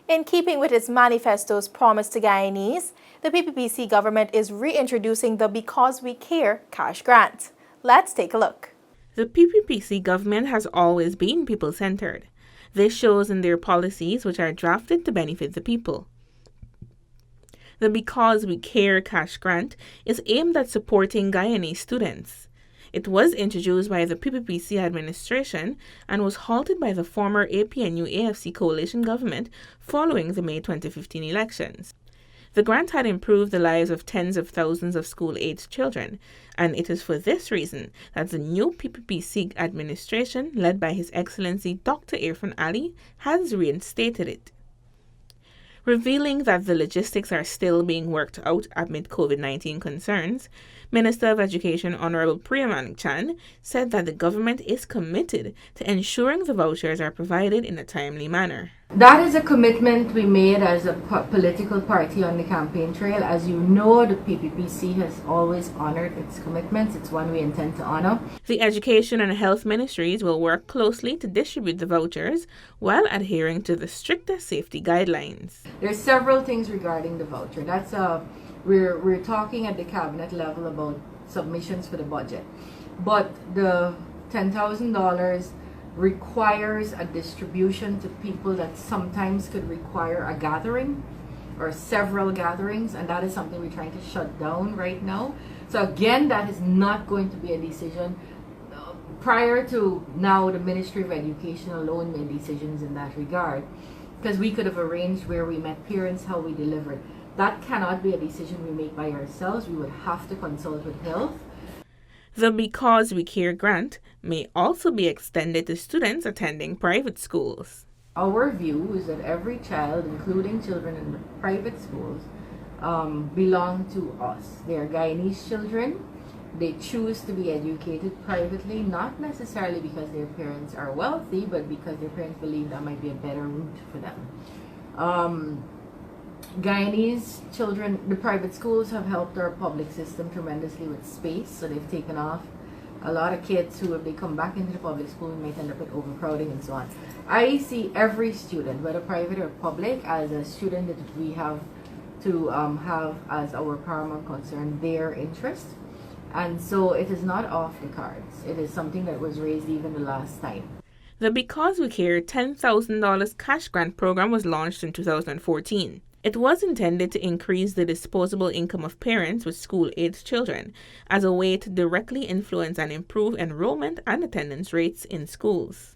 In keeping with its manifesto's promise to Guyanese, the PPPC government is reintroducing the Because We Care cash grant. Let's take a look. The PPPC government has always been people-centered. This shows in their policies, which are drafted to benefit the people. The Because We Care cash grant is aimed at supporting Guyanese students. It was introduced by the PPPC administration and was halted by the former APNU-AFC coalition government following the May 2015 elections. The grant had improved the lives of tens of thousands of school-aged children, and it is for this reason that the new PPPC administration, led by His Excellency Dr. Irfan Ali, has reinstated it. Revealing that the logistics are still being worked out amid COVID-19 concerns, Minister of Education Honorable Priya Manik-Chand said that the government is committed to ensuring the vouchers are provided in a timely manner. That is a commitment we made as a political party on the campaign trail. As you know, the PPPC has always honored its commitments. It's one we intend to honor. The Education and Health Ministries will work closely to distribute the vouchers while adhering to the strictest safety guidelines. There's several things regarding the voucher. We're talking at the cabinet level about submissions for the budget. But the $10,000 requires a distribution to people that sometimes could require a gathering or several gatherings, and that is something we're trying to shut down right now. So again, that is not going to be a decision. Prior to now, the Ministry of Education alone made decisions in that regard, because we could have arranged where we met parents, how we delivered. That cannot be a decision we make by ourselves. We would have to consult with health. The Because We Care grant may also be extended to students attending private schools. Our view is that every child, including children in the private schools, belong to us. They are Guyanese children. They choose to be educated privately, not necessarily because their parents are wealthy, but because their parents believe that might be a better route for them. Guyanese children, the private schools have helped our public system tremendously with space, so they've taken off a lot of kids who, if they come back into the public school, might end up with overcrowding and so on. I see every student, whether private or public, as a student that we have to have as our paramount concern their interest. And so it is not off the cards. It is something that was raised even the last time. The Because We Care $10,000 cash grant program was launched in 2014. It was intended to increase the disposable income of parents with school-aged children as a way to directly influence and improve enrollment and attendance rates in schools.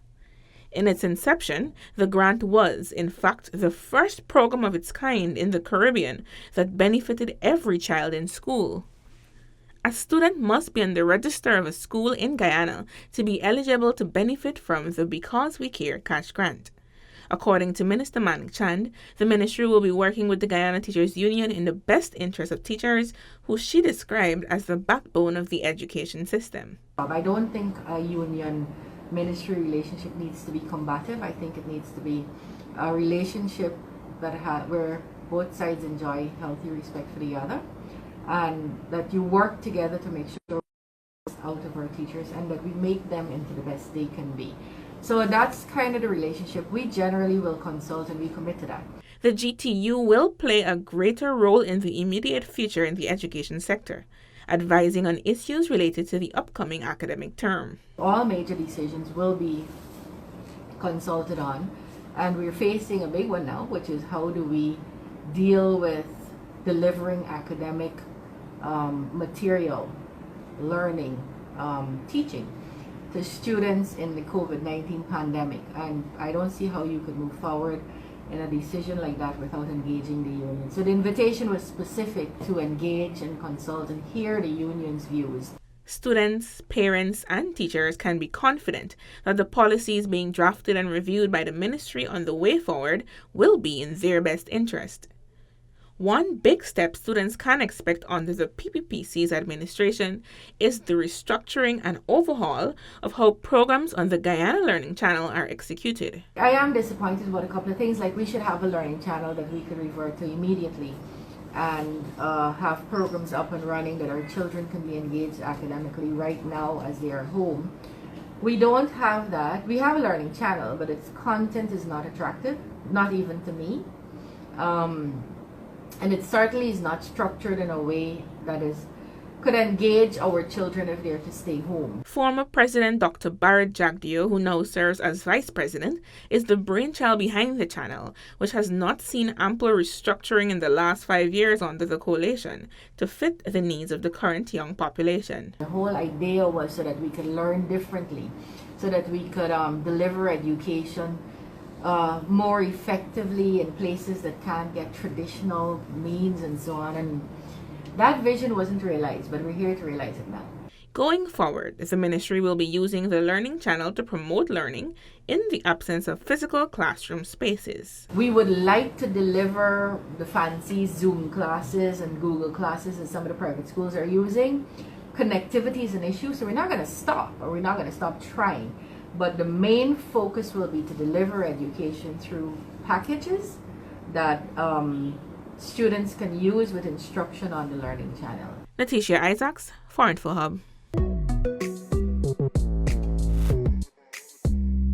In its inception, the grant was, in fact, the first program of its kind in the Caribbean that benefited every child in school. A student must be on the register of a school in Guyana to be eligible to benefit from the Because We Care cash grant. According to Minister Manik-Chand, the ministry will be working with the Guyana Teachers Union in the best interest of teachers, who she described as the backbone of the education system. I don't think a union-ministry relationship needs to be combative. I think it needs to be a relationship where both sides enjoy healthy respect for the other, and that you work together to make sure out of our teachers and that we make them into the best they can be. So that's kind of the relationship. We generally will consult and we commit to that. The GTU will play a greater role in the immediate future in the education sector, advising on issues related to the upcoming academic term. All major decisions will be consulted on, and we're facing a big one now, which is how do we deal with delivering academic material, learning, teaching to students in the COVID-19 pandemic. And I don't see how you could move forward in a decision like that without engaging the union. So the invitation was specific to engage and consult and hear the union's views. Students, parents, and teachers can be confident that the policies being drafted and reviewed by the ministry on the way forward will be in their best interest. One big step students can expect under the PPPC's administration is the restructuring and overhaul of how programs on the Guyana Learning Channel are executed. I am disappointed about a couple of things, like we should have a learning channel that we could revert to immediately and have programs up and running that our children can be engaged academically right now as they are home. We don't have that. We have a learning channel, but its content is not attractive, not even to me. And it certainly is not structured in a way that could engage our children if they're to stay home. Former President Dr. Bharat Jagdeo, who now serves as Vice President, is the brainchild behind the channel, which has not seen ample restructuring in the last 5 years under the coalition to fit the needs of the current young population. The whole idea was so that we could learn differently, so that we could deliver education more effectively in places that can't get traditional means and so on. And that vision wasn't realized, but we're here to realize it now. Going forward, the ministry will be using the Learning Channel to promote learning in the absence of physical classroom spaces. We would like to deliver the fancy Zoom classes and Google classes that some of the private schools are using. Connectivity is an issue, so we're not going to stop, or we're not going to stop trying. But the main focus will be to deliver education through packages that students can use with instruction on the Learning Channel. Letitia Isaacs, for InfoHub.